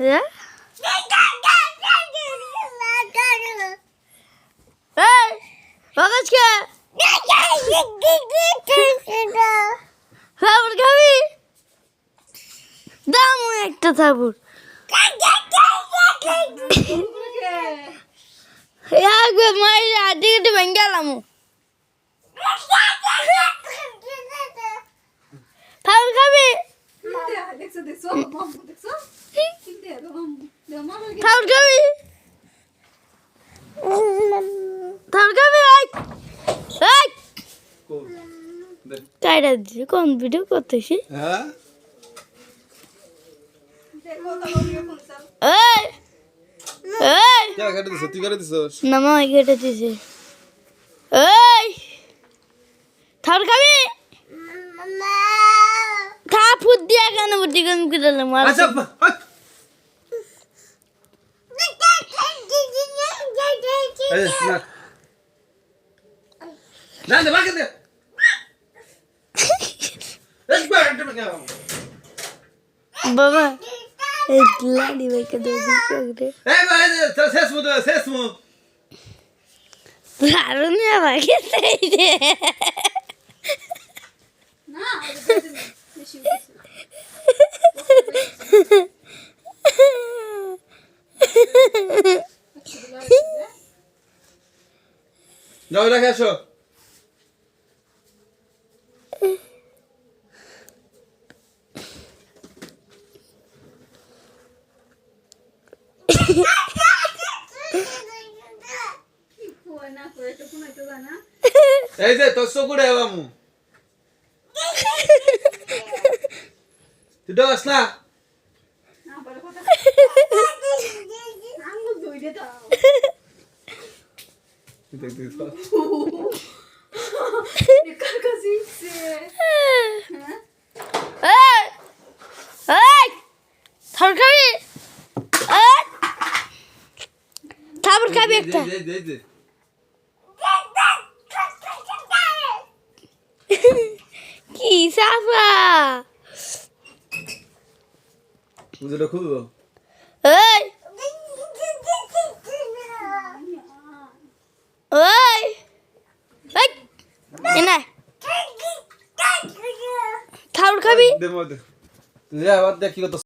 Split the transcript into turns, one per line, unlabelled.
হ্যাঁ বাগাজকে থাবুর খাবি দাম একটা থাবুর মায়ের আদি কেটে ভেঙে গেলাম থাবুর খাবি থাবুর খাবি কাইরা দিছে কোন ভিডিও করতেছি
হ্যাঁ
এই এই
কে কেটে দিছ তুই কেটে দিছস
না মা কেটে দিছে এই থার খাবি খা ফুট দিয়া কেন বুদ্ধি কেন করে মার
আচ্ছা এই না না বাকে দে একবার একটা কে
বাবা এই লাড়ি বাইকে দে দিছে
এই ভাই শেষ মু
দারুণ লাগে সেই যে
না বেশি
যাও রেখে আসো এই যে তোর চকুরে বামু তুই ডস না
থাবুর খাবি একটা কি সাফা
বুঝলো খুলবো
এই ওই এই এনা থাবুর খাবি
দে মত তুই আবার দেখ কি কত